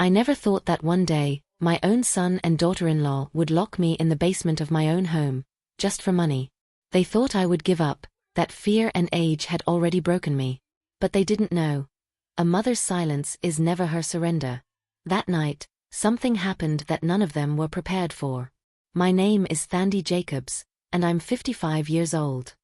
I never thought that one day, my own son and daughter-in-law would lock me in the basement of my own home, just for money. They thought I would give up, that fear and age had already broken me. But they didn't know. A mother's silence is never her surrender. That night, something happened that none of them were prepared for. My name is Thandie Jacobs, and I'm 55 years old.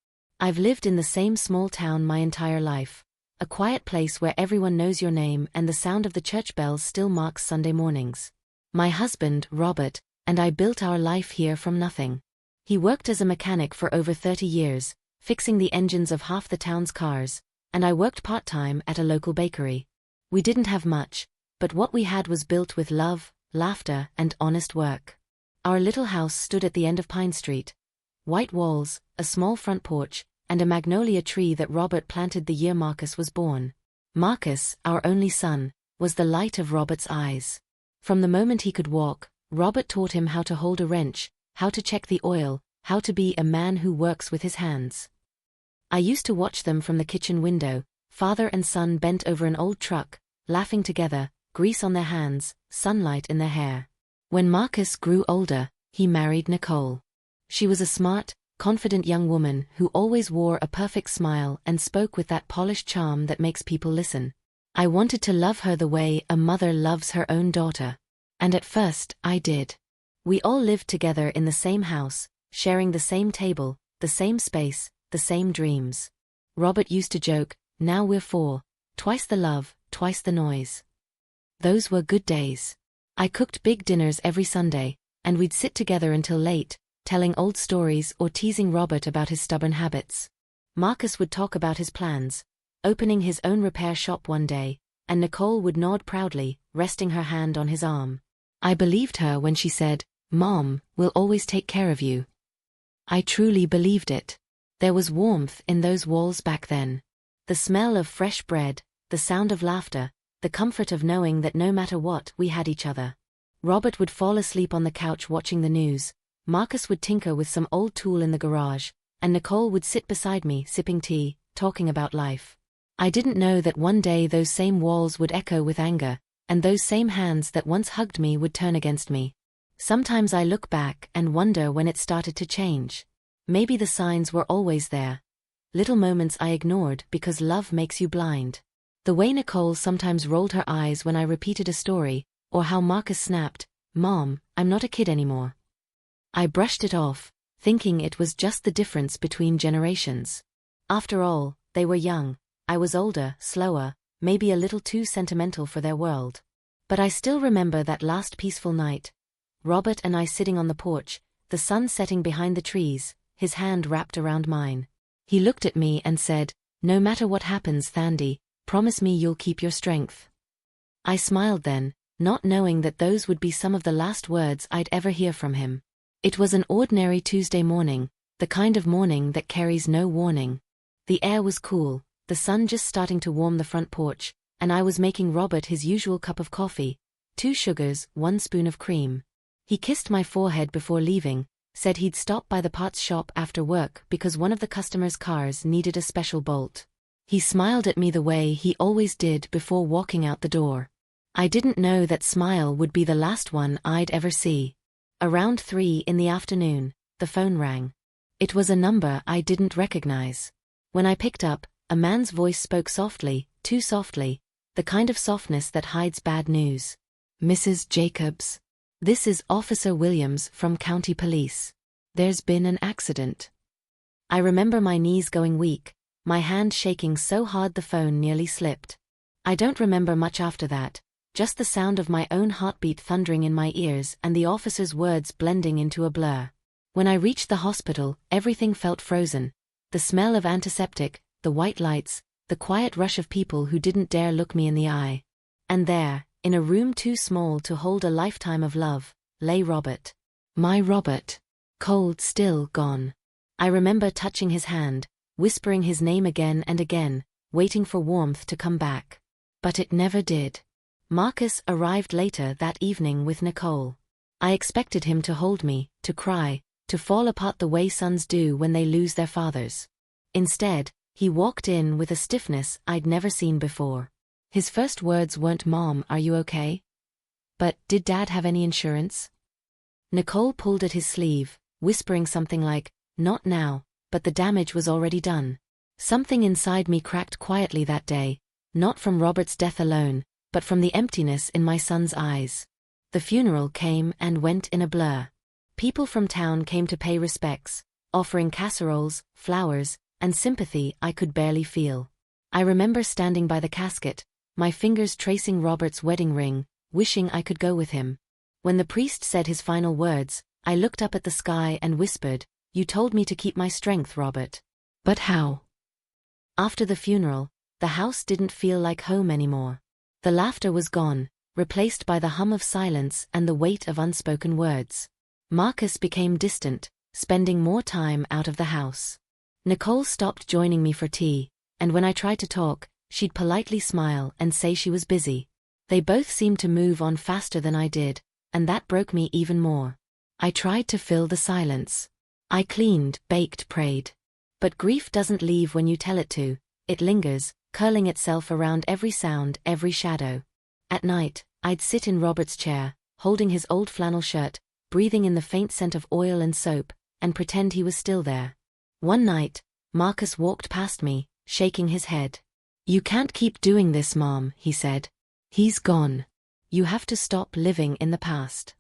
I've lived in the same small town my entire life. A quiet place where everyone knows your name and the sound of the church bells still marks Sunday mornings. My husband, Robert, and I built our life here from nothing. He worked as a mechanic for over 30 years, fixing the engines of half the town's cars, and I worked part-time at a local bakery. We didn't have much, but what we had was built with love, laughter, and honest work. Our little house stood at the end of Pine Street. White walls, a small front porch, and a magnolia tree that Robert planted the year Marcus was born. Marcus, our only son, was the light of Robert's eyes. From the moment he could walk, Robert taught him how to hold a wrench, how to check the oil, how to be a man who works with his hands. I used to watch them from the kitchen window, father and son bent over an old truck, laughing together, grease on their hands, sunlight in their hair. When Marcus grew older, he married Nicole. She was a smart, confident young woman who always wore a perfect smile and spoke with that polished charm that makes people listen. I wanted to love her the way a mother loves her own daughter. And at first, I did. We all lived together in the same house, sharing the same table, the same space, the same dreams. Robert used to joke, "Now we're four, twice the love, twice the noise." Those were good days. I cooked big dinners every Sunday, and we'd sit together until late, telling old stories or teasing Robert about his stubborn habits. Marcus would talk about his plans, opening his own repair shop one day, and Nicole would nod proudly, resting her hand on his arm. I believed her when she said, "Mom, we'll always take care of you." I truly believed it. There was warmth in those walls back then. The smell of fresh bread, the sound of laughter, the comfort of knowing that no matter what, we had each other. Robert would fall asleep on the couch watching the news, Marcus would tinker with some old tool in the garage, and Nicole would sit beside me sipping tea, talking about life. I didn't know that one day those same walls would echo with anger, and those same hands that once hugged me would turn against me. Sometimes I look back and wonder when it started to change. Maybe the signs were always there. Little moments I ignored because love makes you blind. The way Nicole sometimes rolled her eyes when I repeated a story, or how Marcus snapped, "Mom, I'm not a kid anymore." I brushed it off, thinking it was just the difference between generations. After all, they were young. I was older, slower, maybe a little too sentimental for their world. But I still remember that last peaceful night. Robert and I sitting on the porch, the sun setting behind the trees, his hand wrapped around mine. He looked at me and said, "No matter what happens, Thandie, promise me you'll keep your strength." I smiled then, not knowing that those would be some of the last words I'd ever hear from him. It was an ordinary Tuesday morning, the kind of morning that carries no warning. The air was cool, the sun just starting to warm the front porch, and I was making Robert his usual cup of coffee, 2 sugars, 1 spoon of cream. He kissed my forehead before leaving, said he'd stop by the parts shop after work because one of the customers' cars needed a special bolt. He smiled at me the way he always did before walking out the door. I didn't know that smile would be the last one I'd ever see. Around 3 in the afternoon, the phone rang. It was a number I didn't recognize. When I picked up, a man's voice spoke softly, too softly, the kind of softness that hides bad news. "Mrs. Jacobs. This is Officer Williams from County Police. There's been an accident." I remember my knees going weak, my hand shaking so hard the phone nearly slipped. I don't remember much after that, just the sound of my own heartbeat thundering in my ears and the officer's words blending into a blur. When I reached the hospital, everything felt frozen. The smell of antiseptic, the white lights, the quiet rush of people who didn't dare look me in the eye. And there, in a room too small to hold a lifetime of love, lay Robert. My Robert. Cold, still, gone. I remember touching his hand, whispering his name again and again, waiting for warmth to come back. But it never did. Marcus arrived later that evening with Nicole. I expected him to hold me, to cry, to fall apart the way sons do when they lose their fathers. Instead, he walked in with a stiffness I'd never seen before. His first words weren't, "Mom, are you okay?" But did Dad have any insurance? Nicole pulled at his sleeve, whispering something like, "Not now," but the damage was already done. Something inside me cracked quietly that day, not from Robert's death alone, but from the emptiness in my son's eyes. The funeral came and went in a blur. People from town came to pay respects, offering casseroles, flowers, and sympathy I could barely feel. I remember standing by the casket, my fingers tracing Robert's wedding ring, wishing I could go with him. When the priest said his final words, I looked up at the sky and whispered, "You told me to keep my strength, Robert." But how? After the funeral, the house didn't feel like home anymore. The laughter was gone, replaced by the hum of silence and the weight of unspoken words. Marcus became distant, spending more time out of the house. Nicole stopped joining me for tea, and when I tried to talk, she'd politely smile and say she was busy. They both seemed to move on faster than I did, and that broke me even more. I tried to fill the silence. I cleaned, baked, prayed. But grief doesn't leave when you tell it to. It lingers, curling itself around every sound, every shadow. At night, I'd sit in Robert's chair, holding his old flannel shirt, breathing in the faint scent of oil and soap, and pretend he was still there. One night, Marcus walked past me, shaking his head. "You can't keep doing this, Mom," he said. "He's gone. You have to stop living in the past."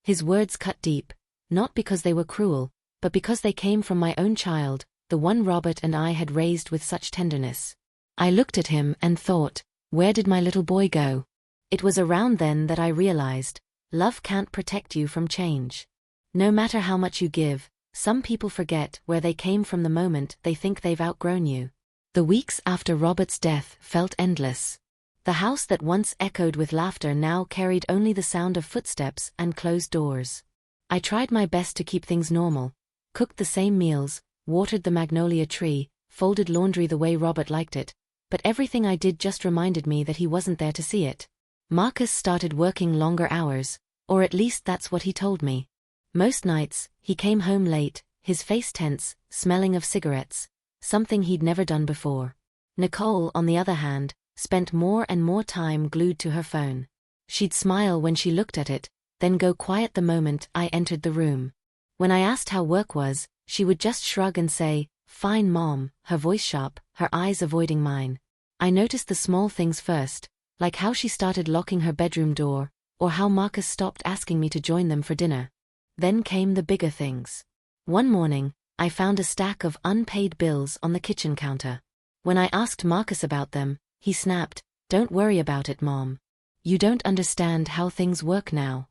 His words cut deep, not because they were cruel, but because they came from my own child, the one Robert and I had raised with such tenderness. I looked at him and thought, where did my little boy go? It was around then that I realized, love can't protect you from change. No matter how much you give, some people forget where they came from the moment they think they've outgrown you. The weeks after Robert's death felt endless. The house that once echoed with laughter now carried only the sound of footsteps and closed doors. I tried my best to keep things normal, cooked the same meals, watered the magnolia tree, folded laundry the way Robert liked it, but everything I did just reminded me that he wasn't there to see it. Marcus started working longer hours, or at least that's what he told me. Most nights, he came home late, his face tense, smelling of cigarettes, something he'd never done before. Nicole, on the other hand, spent more and more time glued to her phone. She'd smile when she looked at it, then go quiet the moment I entered the room. When I asked how work was, she would just shrug and say, "Fine, Mom," her voice sharp, her eyes avoiding mine. I noticed the small things first, like how she started locking her bedroom door, or how Marcus stopped asking me to join them for dinner. Then came the bigger things. One morning, I found a stack of unpaid bills on the kitchen counter. When I asked Marcus about them, he snapped, "Don't worry about it, Mom. You don't understand how things work now."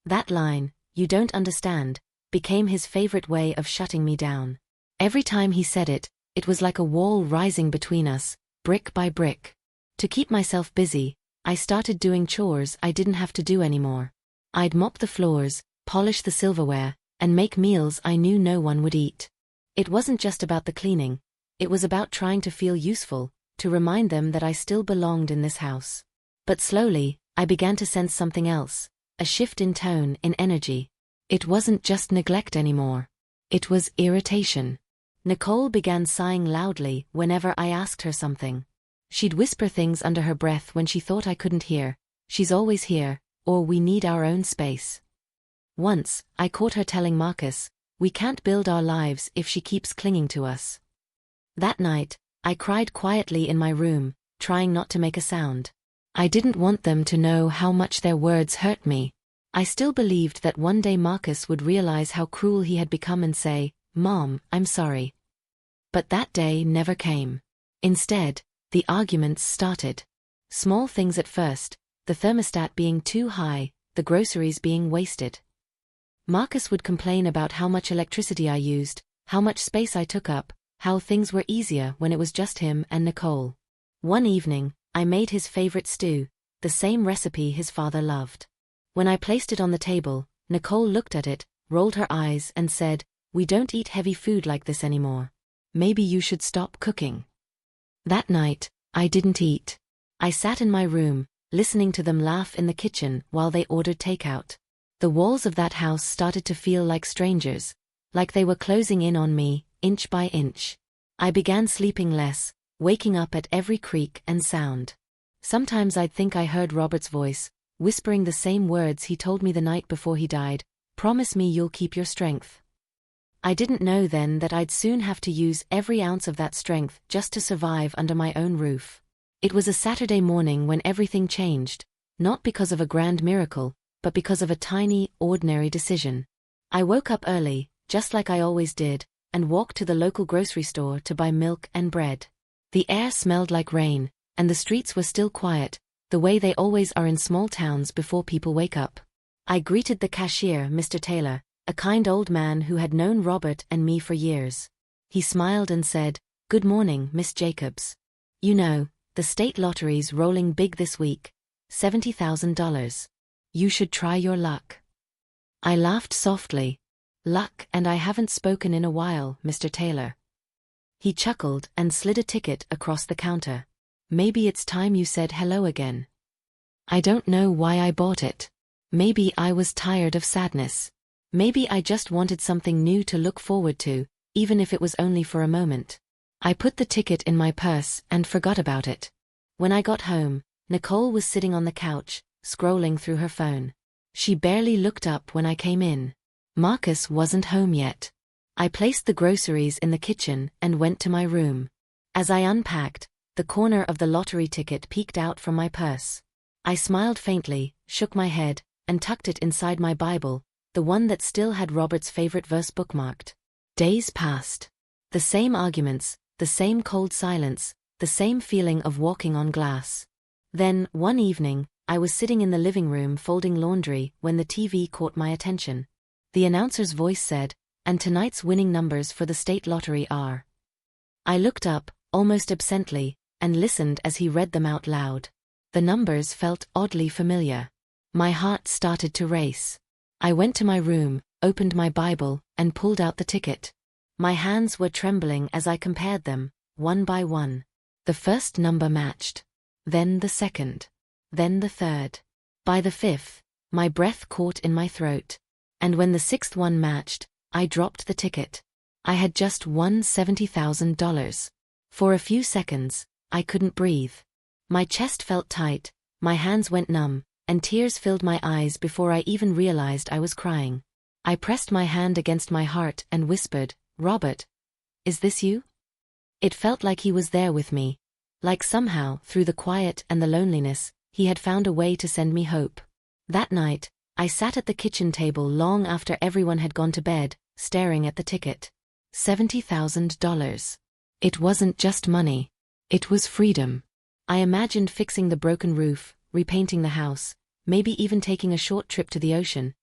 That line, "You don't understand," became his favorite way of shutting me down. Every time he said it, it was like a wall rising between us, brick by brick. To keep myself busy, I started doing chores I didn't have to do anymore. I'd mop the floors, polish the silverware, and make meals I knew no one would eat. It wasn't just about the cleaning, it was about trying to feel useful, to remind them that I still belonged in this house. But slowly, I began to sense something else, a shift in tone, in energy. It wasn't just neglect anymore. It was irritation. Nicole began sighing loudly whenever I asked her something. She'd whisper things under her breath when she thought I couldn't hear, "She's always here," or "We need our own space." Once, I caught her telling Marcus, "We can't build our lives if she keeps clinging to us." That night, I cried quietly in my room, trying not to make a sound. I didn't want them to know how much their words hurt me. I still believed that one day Marcus would realize how cruel he had become and say, "Mom, I'm sorry." But that day never came. Instead, the arguments started. Small things at first, the thermostat being too high, the groceries being wasted. Marcus would complain about how much electricity I used, how much space I took up, how things were easier when it was just him and Nicole. One evening, I made his favorite stew, the same recipe his father loved. When I placed it on the table, Nicole looked at it, rolled her eyes and said, "We don't eat heavy food like this anymore. Maybe you should stop cooking." That night, I didn't eat. I sat in my room, listening to them laugh in the kitchen while they ordered takeout. The walls of that house started to feel like strangers, like they were closing in on me, inch by inch. I began sleeping less, waking up at every creak and sound. Sometimes I'd think I heard Robert's voice, whispering the same words he told me the night before he died, "Promise me you'll keep your strength." I didn't know then that I'd soon have to use every ounce of that strength just to survive under my own roof. It was a Saturday morning when everything changed, not because of a grand miracle, but because of a tiny, ordinary decision. I woke up early, just like I always did, and walked to the local grocery store to buy milk and bread. The air smelled like rain, and the streets were still quiet, the way they always are in small towns before people wake up. I greeted the cashier, Mr. Taylor, a kind old man who had known Robert and me for years. He smiled and said, "Good morning, Miss Jacobs. You know, the state lottery's rolling big this week, $70,000. You should try your luck." I laughed softly. "Luck, and I haven't spoken in a while, Mr. Taylor." He chuckled and slid a ticket across the counter. "Maybe it's time you said hello again." I don't know why I bought it. Maybe I was tired of sadness. Maybe I just wanted something new to look forward to, even if it was only for a moment. I put the ticket in my purse and forgot about it. When I got home, Nicole was sitting on the couch, scrolling through her phone. She barely looked up when I came in. Marcus wasn't home yet. I placed the groceries in the kitchen and went to my room. As I unpacked, the corner of the lottery ticket peeked out from my purse. I smiled faintly, shook my head, and tucked it inside my Bible, the one that still had Robert's favorite verse bookmarked. Days passed. The same arguments, the same cold silence, the same feeling of walking on glass. Then, one evening, I was sitting in the living room folding laundry when the TV caught my attention. The announcer's voice said, "And tonight's winning numbers for the state lottery are." I looked up, almost absently, and listened as he read them out loud. The numbers felt oddly familiar. My heart started to race. I went to my room, opened my Bible, and pulled out the ticket. My hands were trembling as I compared them, one by one. The first number matched. Then the second. Then the third. By the fifth, my breath caught in my throat. And when the sixth one matched, I dropped the ticket. I had just won $70,000. For a few seconds, I couldn't breathe. My chest felt tight, my hands went numb, and tears filled my eyes before I even realized I was crying. I pressed my hand against my heart and whispered, "Robert, is this you?" It felt like he was there with me. Like somehow, through the quiet and the loneliness, he had found a way to send me hope. That night, I sat at the kitchen table long after everyone had gone to bed, staring at the ticket. $70,000. It wasn't just money. It was freedom. I imagined fixing the broken roof, repainting the house, maybe even taking a short trip to the ocean.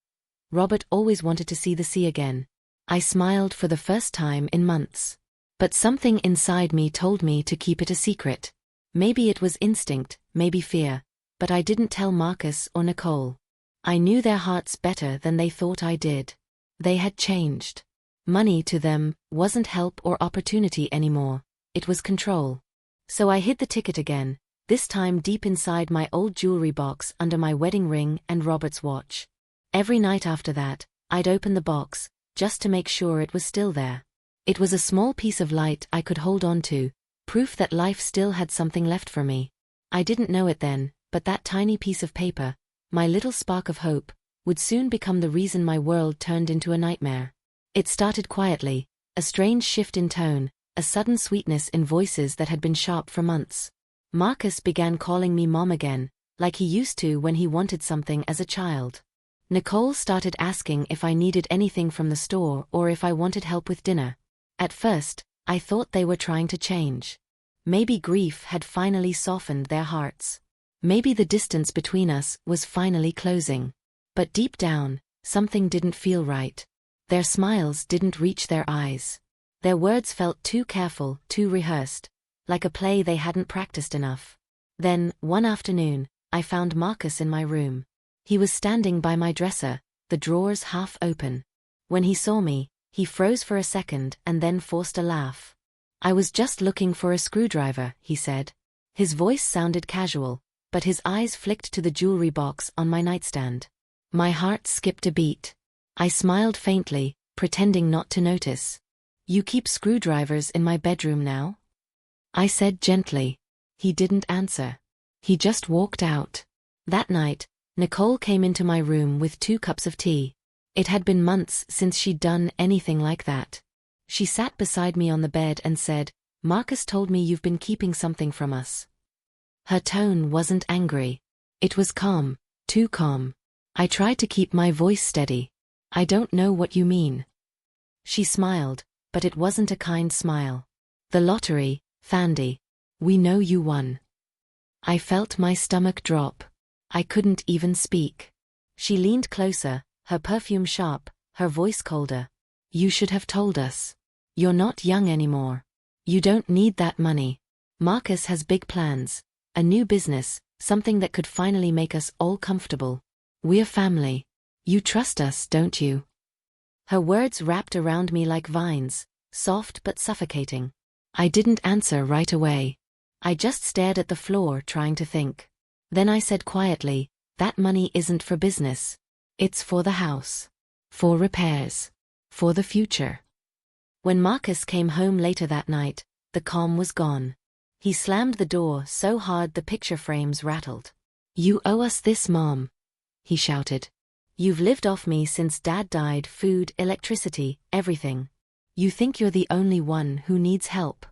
Robert always wanted to see the sea again. I smiled for the first time in months. But something inside me told me to keep it a secret. Maybe it was instinct, maybe fear, but I didn't tell Marcus or Nicole. I knew their hearts better than they thought I did. They had changed. Money to them wasn't help or opportunity anymore, it was control. So I hid the ticket again, this time deep inside my old jewelry box under my wedding ring and Robert's watch. Every night after that, I'd open the box, just to make sure it was still there. It was a small piece of light I could hold on to, proof that life still had something left for me. I didn't know it then, but that tiny piece of paper, my little spark of hope, would soon become the reason my world turned into a nightmare. It started quietly, a strange shift in tone, a sudden sweetness in voices that had been sharp for months. Marcus began calling me Mom again, like he used to when he wanted something as a child. Nicole started asking if I needed anything from the store or if I wanted help with dinner. At first, I thought they were trying to change. Maybe grief had finally softened their hearts. Maybe the distance between us was finally closing. But deep down, something didn't feel right. Their smiles didn't reach their eyes. Their words felt too careful, too rehearsed, like a play they hadn't practiced enough. Then, one afternoon, I found Marcus in my room. He was standing by my dresser, the drawers half open. When he saw me, he froze for a second and then forced a laugh. "I was just looking for a screwdriver," he said. His voice sounded casual, but his eyes flicked to the jewelry box on my nightstand. My heart skipped a beat. I smiled faintly, pretending not to notice. "You keep screwdrivers in my bedroom now?" I said gently. He didn't answer. He just walked out. That night, Nicole came into my room with 2 cups of tea. It had been months since she'd done anything like that. She sat beside me on the bed and said, "Marcus told me you've been keeping something from us." Her tone wasn't angry. It was calm, too calm. I tried to keep my voice steady. "I don't know what you mean." She smiled, but it wasn't a kind smile. "The lottery, Thandi. We know you won." I felt my stomach drop. I couldn't even speak. She leaned closer, her perfume sharp, her voice colder. "You should have told us. You're not young anymore. You don't need that money. Marcus has big plans. A new business, something that could finally make us all comfortable. We're family. You trust us, don't you?" Her words wrapped around me like vines, soft but suffocating. I didn't answer right away. I just stared at the floor trying to think. Then I said quietly, "That money isn't for business. It's for the house. For repairs. For the future." When Marcus came home later that night, the calm was gone. He slammed the door so hard the picture frames rattled. "You owe us this, Mom," he shouted. "You've lived off me since Dad died, food, electricity, everything. You think you're the only one who needs help."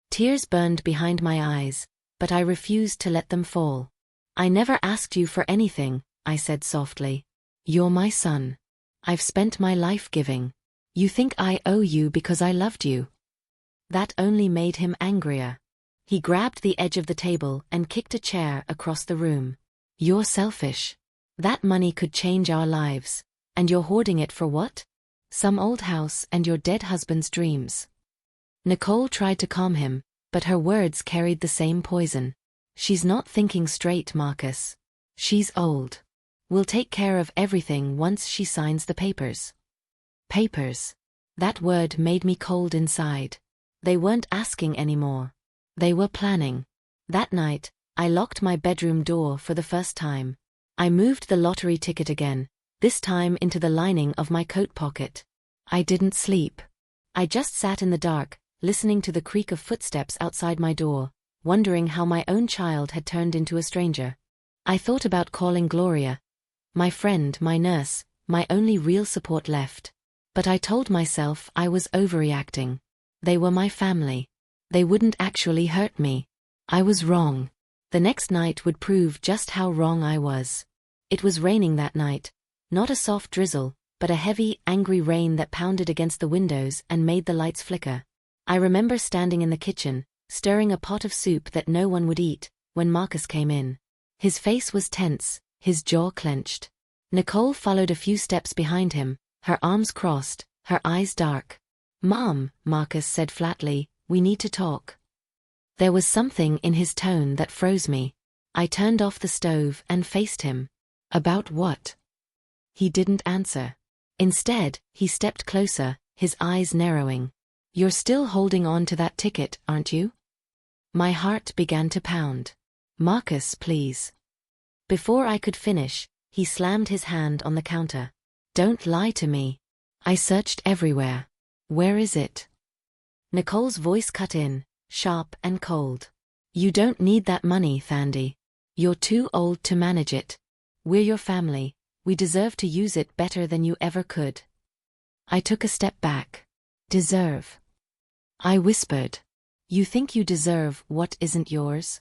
Tears burned behind my eyes, but I refused to let them fall. "I never asked you for anything," I said softly. "You're my son. I've spent my life giving. You think I owe you because I loved you?" That only made him angrier. He grabbed the edge of the table and kicked a chair across the room. "You're selfish. That money could change our lives, and you're hoarding it for what? Some old house and your dead husband's dreams." Nicole tried to calm him, but her words carried the same poison. "She's not thinking straight, Marcus. She's old. We'll take care of everything once she signs the papers." Papers. That word made me cold inside. They weren't asking anymore. They were planning. That night, I locked my bedroom door for the first time. I moved the lottery ticket again, this time into the lining of my coat pocket. I didn't sleep. I just sat in the dark, listening to the creak of footsteps outside my door, wondering how my own child had turned into a stranger. I thought about calling Gloria, my friend, my nurse, my only real support left. But I told myself I was overreacting. They were my family. They wouldn't actually hurt me. I was wrong. The next night would prove just how wrong I was. It was raining that night. Not a soft drizzle, but a heavy, angry rain that pounded against the windows and made the lights flicker. I remember standing in the kitchen, stirring a pot of soup that no one would eat, when Marcus came in. His face was tense, his jaw clenched. Nicole followed a few steps behind him, her arms crossed, her eyes dark. "Mom," Marcus said flatly, "we need to talk." There was something in his tone that froze me. I turned off the stove and faced him. "About what?" He didn't answer. Instead, he stepped closer, his eyes narrowing. "You're still holding on to that ticket, aren't you?" My heart began to pound. "Marcus, please." Before I could finish, he slammed his hand on the counter. "Don't lie to me. I searched everywhere. Where is it?" Nicole's voice cut in, sharp and cold. "You don't need that money, Thandi. You're too old to manage it. We're your family. We deserve to use it better than you ever could." I took a step back. "Deserve?" I whispered. "You think you deserve what isn't yours?"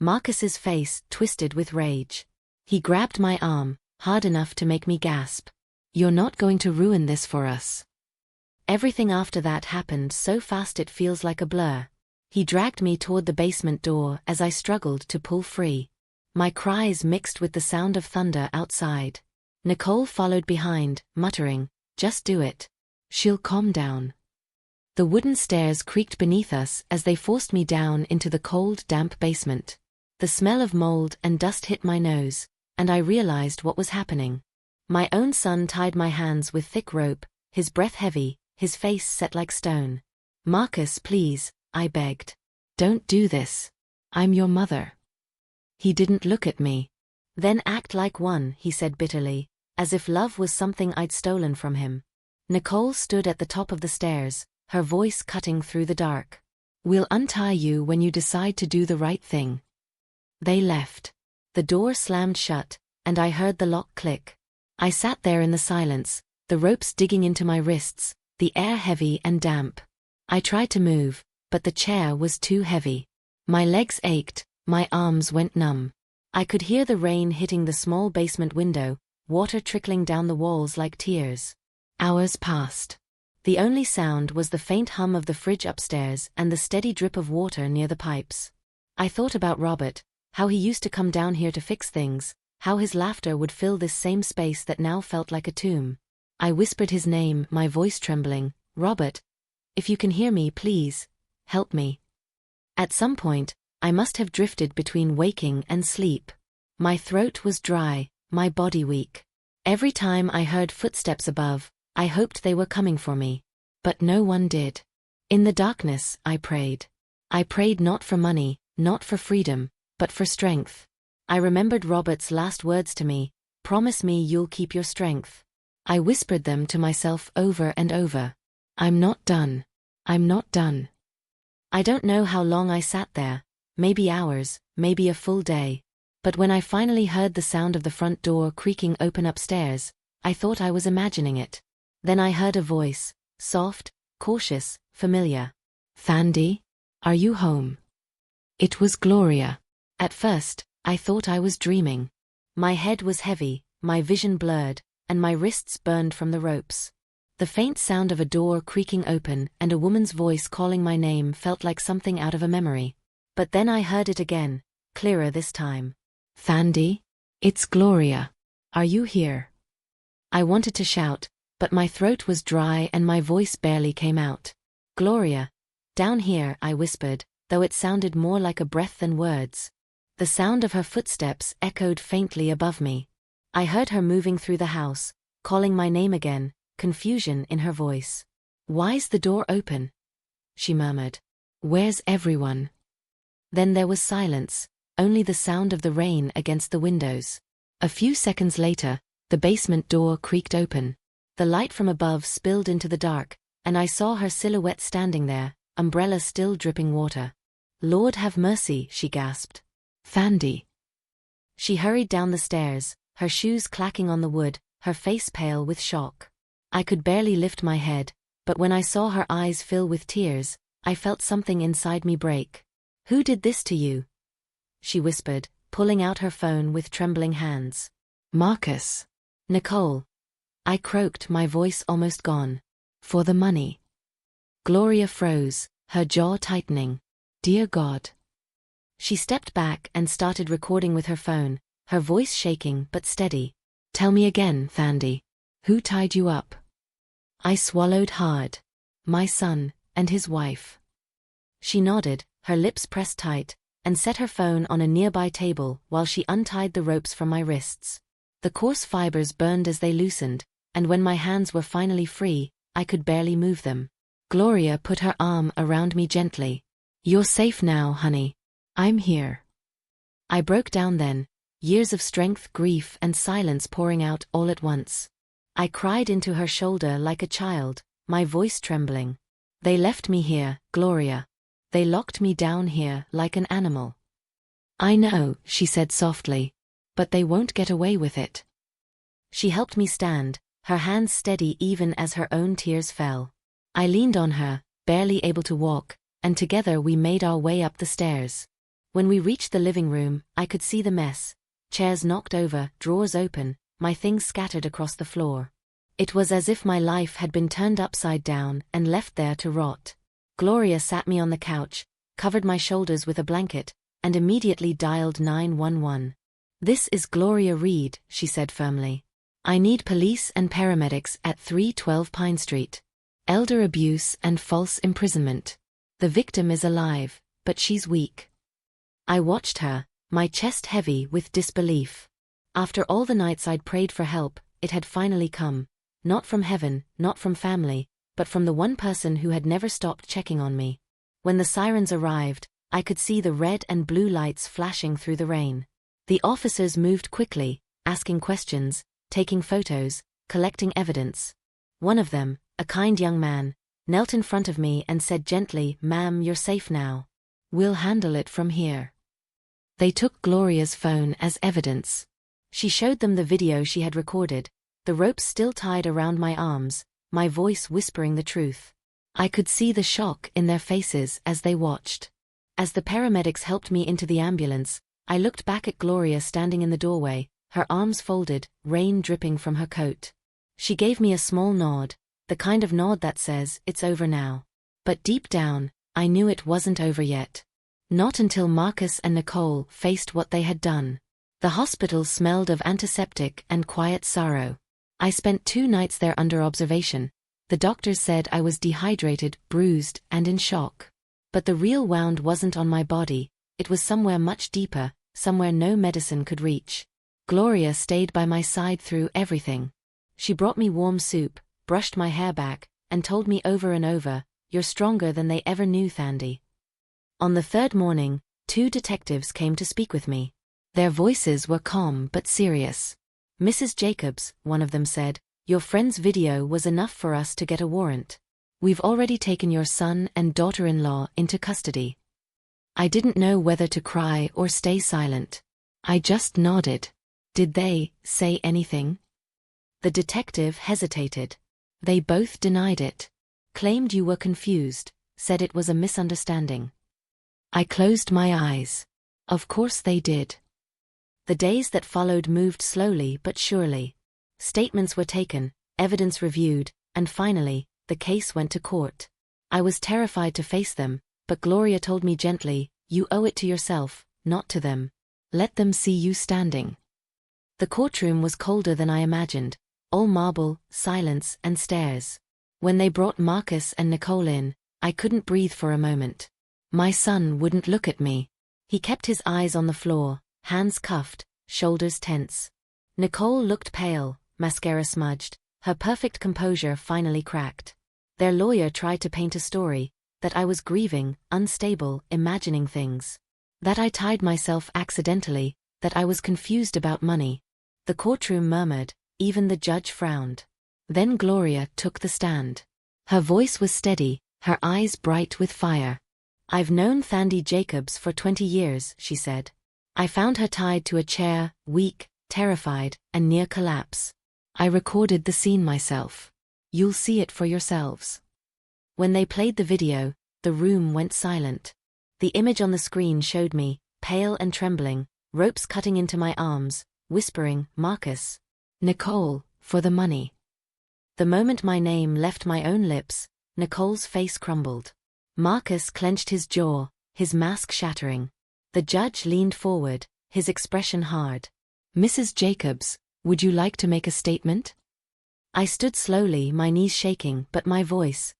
Marcus's face twisted with rage. He grabbed my arm, hard enough to make me gasp. "You're not going to ruin this for us." Everything after that happened so fast it feels like a blur. He dragged me toward the basement door as I struggled to pull free. My cries mixed with the sound of thunder outside. Nicole followed behind, muttering, "Just do it. She'll calm down." The wooden stairs creaked beneath us as they forced me down into the cold, damp basement. The smell of mold and dust hit my nose, and I realized what was happening. My own son tied my hands with thick rope, his breath heavy, his face set like stone. "Marcus, please," I begged. "Don't do this. I'm your mother." He didn't look at me. "Then act like one," he said bitterly, as if love was something I'd stolen from him. Nicole stood at the top of the stairs, her voice cutting through the dark. "We'll untie you when you decide to do the right thing." They left. The door slammed shut, and I heard the lock click. I sat there in the silence, the ropes digging into my wrists, the air heavy and damp. I tried to move, but the chair was too heavy. My legs ached, my arms went numb. I could hear the rain hitting the small basement window, water trickling down the walls like tears. Hours passed. The only sound was the faint hum of the fridge upstairs and the steady drip of water near the pipes. I thought about Robert, how he used to come down here to fix things, how his laughter would fill this same space that now felt like a tomb. I whispered his name, my voice trembling. Robert, if you can hear me, please, help me. At some point, I must have drifted between waking and sleep. My throat was dry, my body weak. Every time I heard footsteps above, I hoped they were coming for me. But no one did. In the darkness, I prayed. I prayed not for money, not for freedom, but for strength. I remembered Robert's last words to me, "Promise me you'll keep your strength." I whispered them to myself over and over. I'm not done. I'm not done. I don't know how long I sat there, maybe hours, maybe a full day. But when I finally heard the sound of the front door creaking open upstairs, I thought I was imagining it. Then I heard a voice, soft, cautious, familiar. "Fandy, are you home?" It was Gloria. At first, I thought I was dreaming. My head was heavy, my vision blurred, and my wrists burned from the ropes. The faint sound of a door creaking open and a woman's voice calling my name felt like something out of a memory. But then I heard it again, clearer this time. "Fandy, it's Gloria. Are you here?" I wanted to shout, but my throat was dry and my voice barely came out. "Gloria, down here," I whispered, though it sounded more like a breath than words. The sound of her footsteps echoed faintly above me. I heard her moving through the house, calling my name again, confusion in her voice. "Why's the door open?" she murmured. "Where's everyone?" Then there was silence, only the sound of the rain against the windows. A few seconds later, the basement door creaked open. The light from above spilled into the dark, and I saw her silhouette standing there, umbrella still dripping water. "Lord have mercy," she gasped. "Fandy." She hurried down the stairs, her shoes clacking on the wood, her face pale with shock. I could barely lift my head, but when I saw her eyes fill with tears, I felt something inside me break. "Who did this to you?" she whispered, pulling out her phone with trembling hands. "Marcus." "Nicole." I croaked, my voice almost gone. "For the money." Gloria froze, her jaw tightening. "Dear God." She stepped back and started recording with her phone, her voice shaking but steady. "Tell me again, Fandy. Who tied you up?" I swallowed hard. "My son, and his wife." She nodded, her lips pressed tight, and set her phone on a nearby table while she untied the ropes from my wrists. The coarse fibers burned as they loosened, and when my hands were finally free, I could barely move them. Gloria put her arm around me gently. "You're safe now, honey. I'm here." I broke down then, years of strength, grief, and silence pouring out all at once. I cried into her shoulder like a child, my voice trembling. "They left me here, Gloria. They locked me down here like an animal." "I know," she said softly, "but they won't get away with it." She helped me stand, her hands steady even as her own tears fell. I leaned on her, barely able to walk, and together we made our way up the stairs. When we reached the living room, I could see the mess. Chairs knocked over, drawers open, my things scattered across the floor. It was as if my life had been turned upside down and left there to rot. Gloria sat me on the couch, covered my shoulders with a blanket, and immediately dialed 911. "This is Gloria Reed," she said firmly. "I need police and paramedics at 312 Pine Street. Elder abuse and false imprisonment. The victim is alive, but she's weak." I watched her, my chest heavy with disbelief. After all the nights I'd prayed for help, it had finally come. Not from heaven, not from family, but from the one person who had never stopped checking on me. When the sirens arrived, I could see the red and blue lights flashing through the rain. The officers moved quickly, asking questions, taking photos, collecting evidence. One of them, a kind young man, knelt in front of me and said gently, "Ma'am, you're safe now. We'll handle it from here." They took Gloria's phone as evidence. She showed them the video she had recorded, the ropes still tied around my arms, my voice whispering the truth. I could see the shock in their faces as they watched. As the paramedics helped me into the ambulance, I looked back at Gloria standing in the doorway, her arms folded, rain dripping from her coat. She gave me a small nod, the kind of nod that says, "It's over now." But deep down, I knew it wasn't over yet. Not until Marcus and Nicole faced what they had done. The hospital smelled of antiseptic and quiet sorrow. I spent 2 nights there under observation. The doctors said I was dehydrated, bruised, and in shock. But the real wound wasn't on my body, it was somewhere much deeper, somewhere no medicine could reach. Gloria stayed by my side through everything. She brought me warm soup, brushed my hair back, and told me over and over, "You're stronger than they ever knew, Thandi." On the 3rd morning, 2 detectives came to speak with me. Their voices were calm but serious. "Mrs. Jacobs," one of them said, "your friend's video was enough for us to get a warrant. We've already taken your son and daughter-in-law into custody." I didn't know whether to cry or stay silent. I just nodded. Did they say anything? The detective hesitated. They both denied it. Claimed you were confused, said it was a misunderstanding. I closed my eyes. Of course they did. The days that followed moved slowly but surely. Statements were taken, evidence reviewed, and finally, the case went to court. I was terrified to face them, but Gloria told me gently, "You owe it to yourself, not to them. Let them see you standing." The courtroom was colder than I imagined, all marble, silence, and stares. When they brought Marcus and Nicole in, I couldn't breathe for a moment. My son wouldn't look at me. He kept his eyes on the floor, hands cuffed, shoulders tense. Nicole looked pale, mascara smudged, her perfect composure finally cracked. Their lawyer tried to paint a story, that I was grieving, unstable, imagining things. That I tied myself accidentally, that I was confused about money. The courtroom murmured, even the judge frowned. Then Gloria took the stand. Her voice was steady, her eyes bright with fire. "I've known Thandi Jacobs for 20 years, she said. I found her tied to a chair, weak, terrified, and near collapse. I recorded the scene myself. You'll see it for yourselves." When they played the video, the room went silent. The image on the screen showed me, pale and trembling, ropes cutting into my arms, whispering, "Marcus. Nicole, for the money." The moment my name left my own lips, Nicole's face crumbled. Marcus clenched his jaw, his mask shattering. The judge leaned forward, his expression hard. "Mrs. Jacobs, would you like to make a statement?" I stood slowly, my knees shaking, but my voice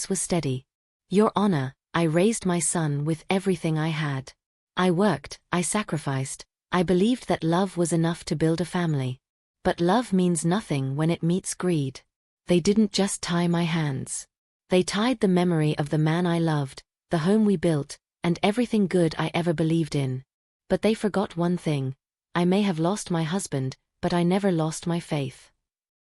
was steady. "Your Honor, I raised my son with everything I had. I worked, I sacrificed, I believed that love was enough to build a family. But love means nothing when it meets greed. They didn't just tie my hands. They tied the memory of the man I loved, the home we built, and everything good I ever believed in. But they forgot one thing. I may have lost my husband, but I never lost my faith."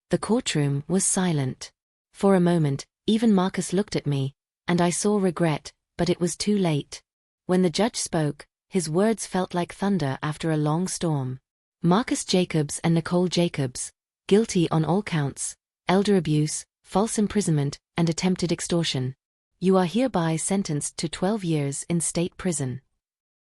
The courtroom was silent. For a moment, even Marcus looked at me, and I saw regret, but it was too late. When the judge spoke, his words felt like thunder after a long storm. "Marcus Jacobs and Nicole Jacobs, guilty on all counts, elder abuse, false imprisonment, and attempted extortion. You are hereby sentenced to 12 years in state prison."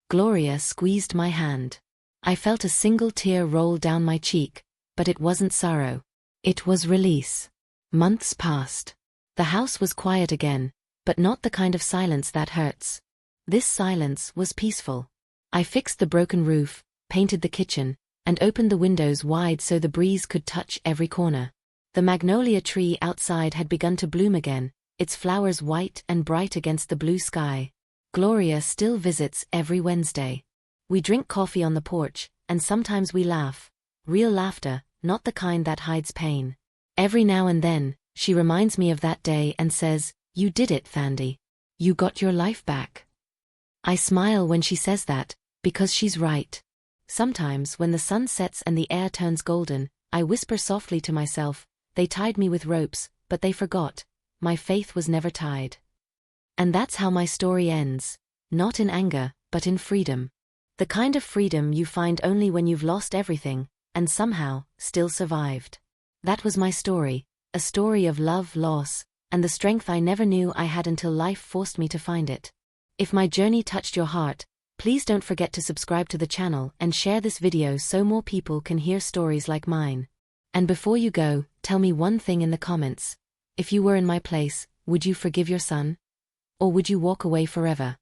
Gloria squeezed my hand. I felt a single tear roll down my cheek, but it wasn't sorrow. It was release. Months passed. The house was quiet again, but not the kind of silence that hurts. This silence was peaceful. I fixed the broken roof, painted the kitchen, and opened the windows wide so the breeze could touch every corner. The magnolia tree outside had begun to bloom again, its flowers white and bright against the blue sky. Gloria still visits every Wednesday. We drink coffee on the porch, and sometimes we laugh. Real laughter, not the kind that hides pain. Every now and then, she reminds me of that day and says, "You did it, Thandi. You got your life back." I smile when she says that, because she's right. Sometimes when the sun sets and the air turns golden, I whisper softly to myself, "They tied me with ropes, but they forgot. My faith was never tied." And that's how my story ends, not in anger, but in freedom. The kind of freedom you find only when you've lost everything, and somehow, still survived. That was my story, a story of love, loss, and the strength I never knew I had until life forced me to find it. If my journey touched your heart, please don't forget to subscribe to the channel and share this video so more people can hear stories like mine. And before you go, tell me one thing in the comments. If you were in my place, would you forgive your son? Or would you walk away forever?